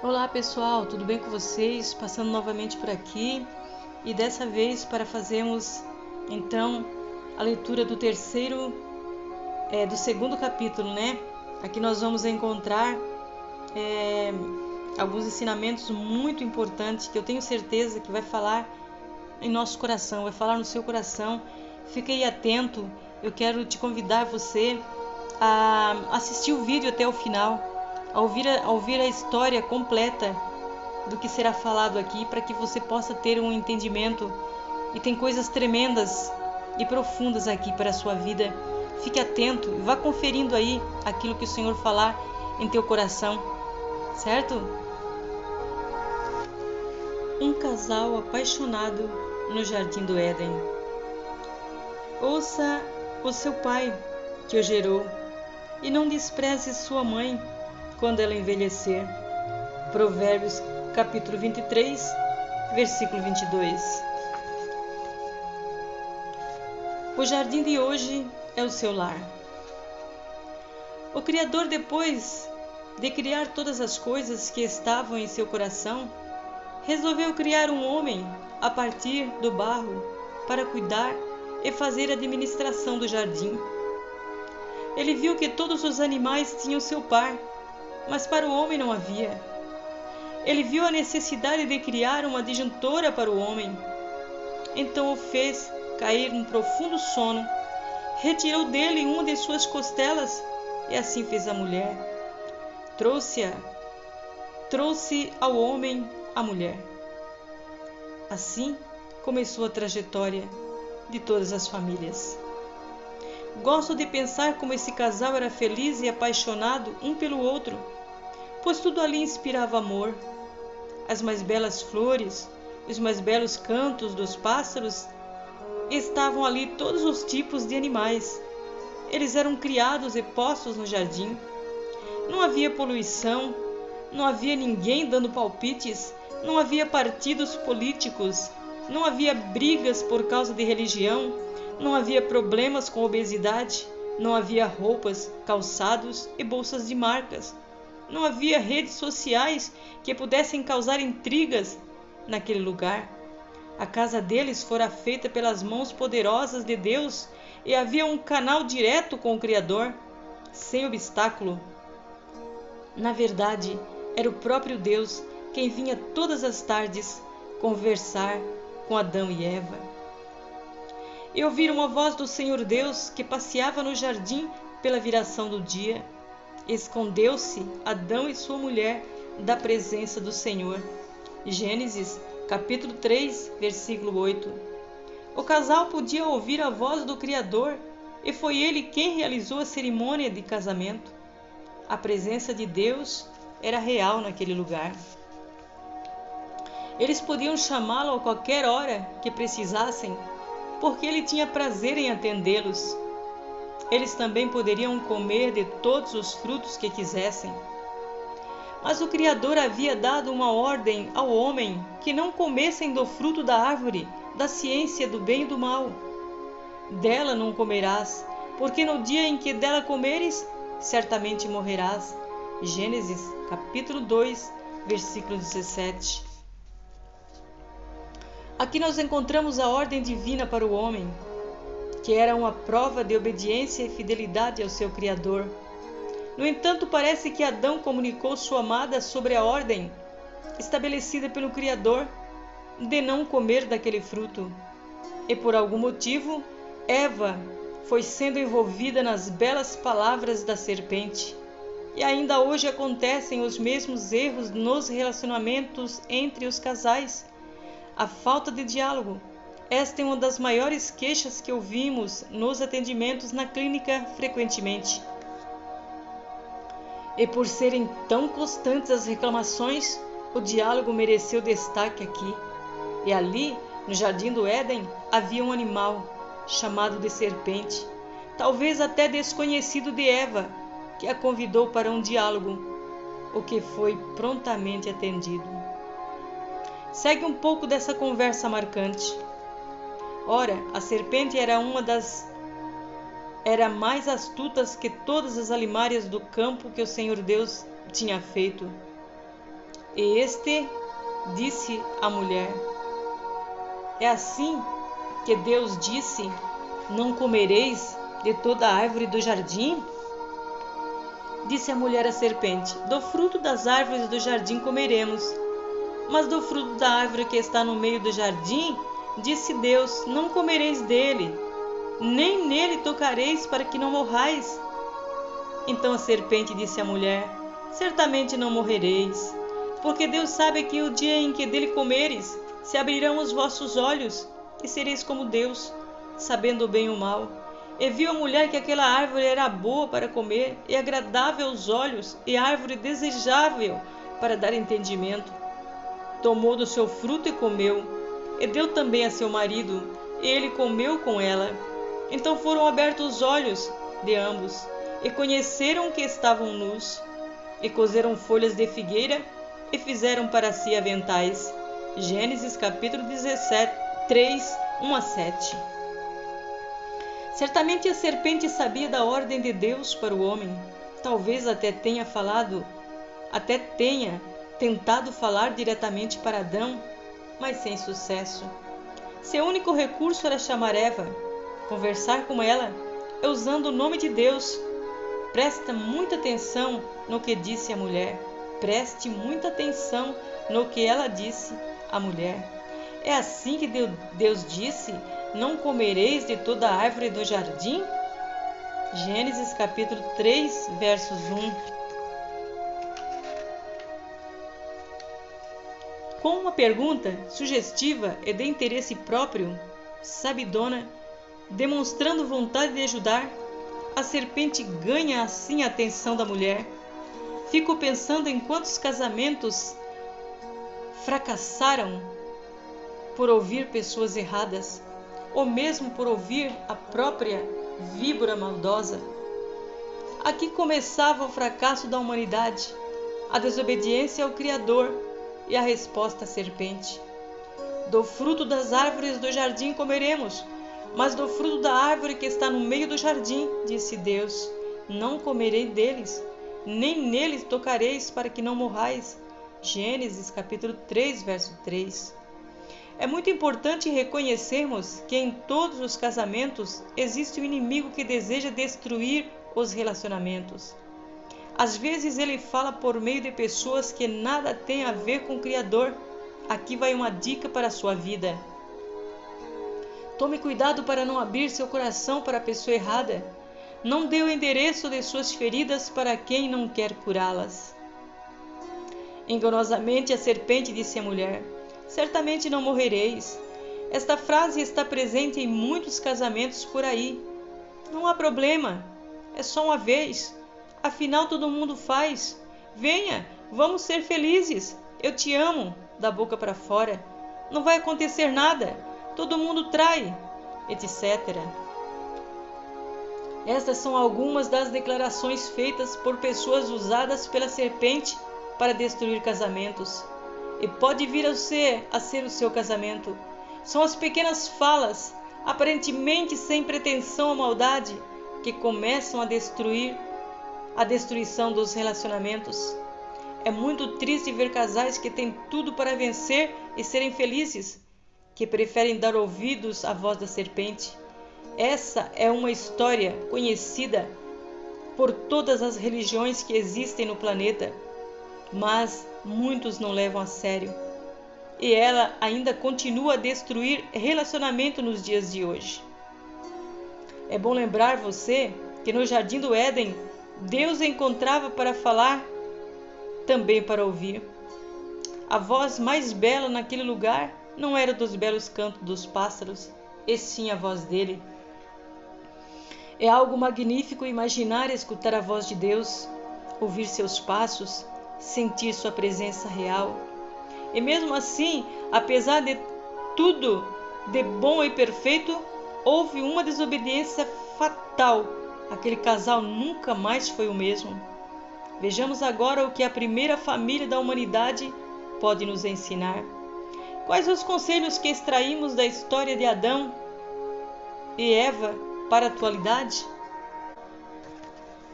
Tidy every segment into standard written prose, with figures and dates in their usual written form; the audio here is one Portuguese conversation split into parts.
Olá pessoal, tudo bem com vocês? Passando novamente por aqui e dessa vez para fazermos então a leitura do segundo capítulo, né? Aqui nós vamos encontrar alguns ensinamentos muito importantes que eu tenho certeza que vai falar em nosso coração, vai falar no seu coração. Fique aí atento, eu quero te convidar você a assistir o vídeo até o final, a ouvir a história completa do que será falado aqui, para que você possa ter um entendimento. E tem coisas tremendas e profundas aqui para a sua vida. Fique atento e vá conferindo aí aquilo que o Senhor falar em teu coração, certo? Um casal apaixonado no Jardim do Éden. Ouça o seu pai que o gerou e não despreze sua mãe quando ela envelhecer. Provérbios capítulo 23, versículo 22. O jardim de hoje é o seu lar. O Criador, depois de criar todas as coisas que estavam em seu coração, resolveu criar um homem a partir do barro para cuidar e fazer a administração do jardim. Ele viu que todos os animais tinham seu par, mas para o homem não havia. Ele viu a necessidade de criar uma adjuntora para o homem. Então o fez cair num profundo sono, retirou dele uma de suas costelas e assim fez a mulher. Trouxe ao homem a mulher. Assim começou a trajetória de todas as famílias. Gosto de pensar como esse casal era feliz e apaixonado um pelo outro, pois tudo ali inspirava amor. As mais belas flores, os mais belos cantos dos pássaros, estavam ali todos os tipos de animais. Eles eram criados e postos no jardim. Não havia poluição, não havia ninguém dando palpites, não havia partidos políticos, não havia brigas por causa de religião, não havia problemas com obesidade, não havia roupas, calçados e bolsas de marcas. Não havia redes sociais que pudessem causar intrigas naquele lugar. A casa deles fora feita pelas mãos poderosas de Deus e havia um canal direto com o Criador, sem obstáculo. Na verdade, era o próprio Deus quem vinha todas as tardes conversar com Adão e Eva. E ouviram a voz do Senhor Deus que passeava no jardim pela viração do dia. Escondeu-se Adão e sua mulher da presença do Senhor. Gênesis, capítulo 3, versículo 8. O casal podia ouvir a voz do Criador e foi ele quem realizou a cerimônia de casamento. A presença de Deus era real naquele lugar. Eles podiam chamá-lo a qualquer hora que precisassem, porque ele tinha prazer em atendê-los. Eles também poderiam comer de todos os frutos que quisessem. Mas o Criador havia dado uma ordem ao homem que não comessem do fruto da árvore, da ciência do bem e do mal. Dela não comerás, porque no dia em que dela comeres, certamente morrerás. Gênesis, capítulo 2, versículo 17. Aqui nós encontramos a ordem divina para o homem, que era uma prova de obediência e fidelidade ao seu Criador. No entanto, parece que Adão comunicou sua amada sobre a ordem estabelecida pelo Criador de não comer daquele fruto. E por algum motivo, Eva foi sendo envolvida nas belas palavras da serpente. E ainda hoje acontecem os mesmos erros nos relacionamentos entre os casais. A falta de diálogo. Esta é uma das maiores queixas que ouvimos nos atendimentos na clínica frequentemente. E por serem tão constantes as reclamações, o diálogo mereceu destaque aqui. E ali, no Jardim do Éden, havia um animal, chamado de serpente, talvez até desconhecido de Eva, que a convidou para um diálogo, o que foi prontamente atendido. Segue um pouco dessa conversa marcante. Ora, a serpente era mais astutas que todas as alimárias do campo que o Senhor Deus tinha feito. E este disse à mulher: é assim que Deus disse: não comereis de toda a árvore do jardim? Disse a mulher à serpente: do fruto das árvores do jardim comeremos, mas do fruto da árvore que está no meio do jardim, disse Deus: não comereis dele, nem nele tocareis, para que não morrais. Então a serpente disse à mulher: certamente não morrereis, porque Deus sabe que o dia em que dele comeres, se abrirão os vossos olhos, e sereis como Deus, sabendo o bem e o mal. E viu a mulher que aquela árvore era boa para comer, e agradável aos olhos, e árvore desejável para dar entendimento. Tomou do seu fruto e comeu, e deu também a seu marido, e ele comeu com ela. Então foram abertos os olhos de ambos, e conheceram que estavam nus, e coseram folhas de figueira, e fizeram para si aventais. Gênesis capítulo 17, 3, 1 a 7. Certamente a serpente sabia da ordem de Deus para o homem. Talvez até tenha tentado falar diretamente para Adão, mas sem sucesso. Seu único recurso era chamar Eva, conversar com ela, usando o nome de Deus. Presta muita atenção no que disse a mulher. Preste muita atenção no que ela disse à mulher. É assim que Deus disse: não comereis de toda a árvore do jardim? Gênesis capítulo 3, versos 1. Com uma pergunta sugestiva e de interesse próprio, sabidona, demonstrando vontade de ajudar, a serpente ganha assim a atenção da mulher. Fico pensando em quantos casamentos fracassaram por ouvir pessoas erradas, ou mesmo por ouvir a própria víbora maldosa. Aqui começava o fracasso da humanidade, a desobediência ao Criador e a resposta à serpente. Do fruto das árvores do jardim comeremos, mas do fruto da árvore que está no meio do jardim, disse Deus, não comerei deles, nem neles tocareis, para que não morrais. Gênesis capítulo 3, verso 3. É muito importante reconhecermos que em todos os casamentos existe um inimigo que deseja destruir os relacionamentos. Às vezes ele fala por meio de pessoas que nada têm a ver com o Criador. Aqui vai uma dica para a sua vida. Tome cuidado para não abrir seu coração para a pessoa errada. Não dê o endereço de suas feridas para quem não quer curá-las. Enganosamente a serpente disse à mulher: certamente não morrereis. Esta frase está presente em muitos casamentos por aí. Não há problema, é só uma vez. Afinal todo mundo faz. Venha, vamos ser felizes. Eu te amo, da boca para fora. Não vai acontecer nada. Todo mundo trai, etc. Estas são algumas das declarações feitas por pessoas usadas pela serpente para destruir casamentos. E pode vir a ser o seu casamento. São as pequenas falas, aparentemente sem pretensão à maldade, que começam a destruição dos relacionamentos. É muito triste ver casais que têm tudo para vencer e serem felizes, que preferem dar ouvidos à voz da serpente. Essa é uma história conhecida por todas as religiões que existem no planeta, mas muitos não levam a sério. E ela ainda continua a destruir relacionamento nos dias de hoje. É bom lembrar você que no Jardim do Éden, Deus encontrava para falar, também para ouvir. A voz mais bela naquele lugar não era dos belos cantos dos pássaros, e sim a voz dele. É algo magnífico imaginar e escutar a voz de Deus, ouvir seus passos, sentir sua presença real. E mesmo assim, apesar de tudo de bom e perfeito, houve uma desobediência fatal. Aquele casal nunca mais foi o mesmo. Vejamos agora o que a primeira família da humanidade pode nos ensinar. Quais os conselhos que extraímos da história de Adão e Eva para a atualidade?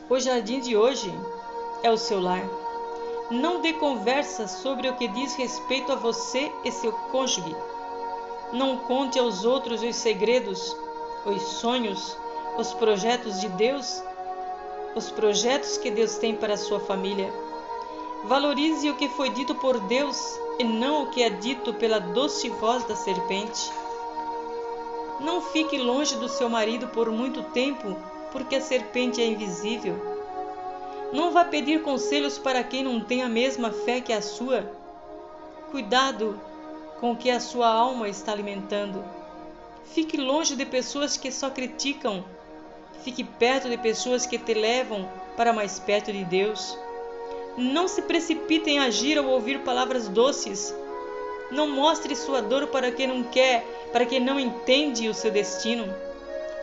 O jardim de hoje é o seu lar. Não dê conversa sobre o que diz respeito a você e seu cônjuge. Não conte aos outros os segredos, os sonhos, os projetos de Deus, os projetos que Deus tem para a sua família. Valorize o que foi dito por Deus e não o que é dito pela doce voz da serpente. Não fique longe do seu marido por muito tempo, porque a serpente é invisível. Não vá pedir conselhos para quem não tem a mesma fé que a sua. Cuidado com o que a sua alma está alimentando. Fique longe de pessoas que só criticam. Fique perto de pessoas que te levam para mais perto de Deus. Não se precipite em agir ao ouvir palavras doces. Não mostre sua dor para quem não quer, para quem não entende o seu destino.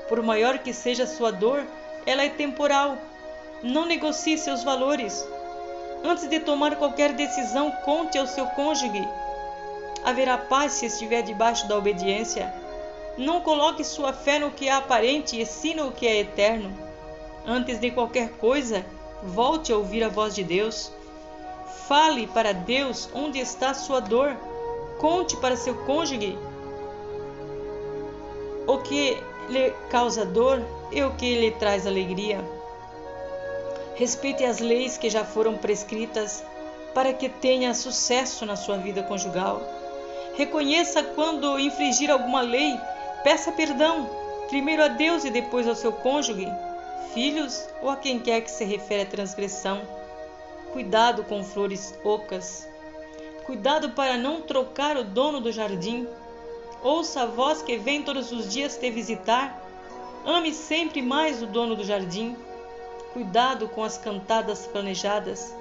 Por maior que seja a sua dor, ela é temporal. Não negocie seus valores. Antes de tomar qualquer decisão, conte ao seu cônjuge. Haverá paz se estiver debaixo da obediência. Não coloque sua fé no que é aparente e sim no que é eterno. Antes de qualquer coisa, volte a ouvir a voz de Deus. Fale para Deus onde está sua dor. Conte para seu cônjuge o que lhe causa dor e o que lhe traz alegria. Respeite as leis que já foram prescritas para que tenha sucesso na sua vida conjugal. Reconheça quando infringir alguma lei. Peça perdão, primeiro a Deus e depois ao seu cônjuge, filhos ou a quem quer que se refere à transgressão. Cuidado com flores ocas. Cuidado para não trocar o dono do jardim. Ouça a voz que vem todos os dias te visitar. Ame sempre mais o dono do jardim. Cuidado com as cantadas planejadas.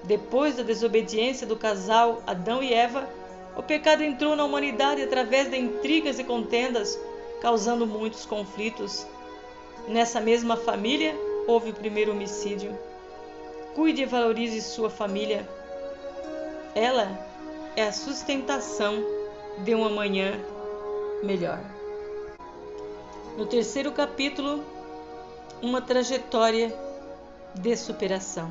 Depois da desobediência do casal Adão e Eva, o pecado entrou na humanidade através de intrigas e contendas, causando muitos conflitos. Nessa mesma família, houve o primeiro homicídio. Cuide e valorize sua família. Ela é a sustentação de um amanhã melhor. No terceiro capítulo, uma trajetória de superação.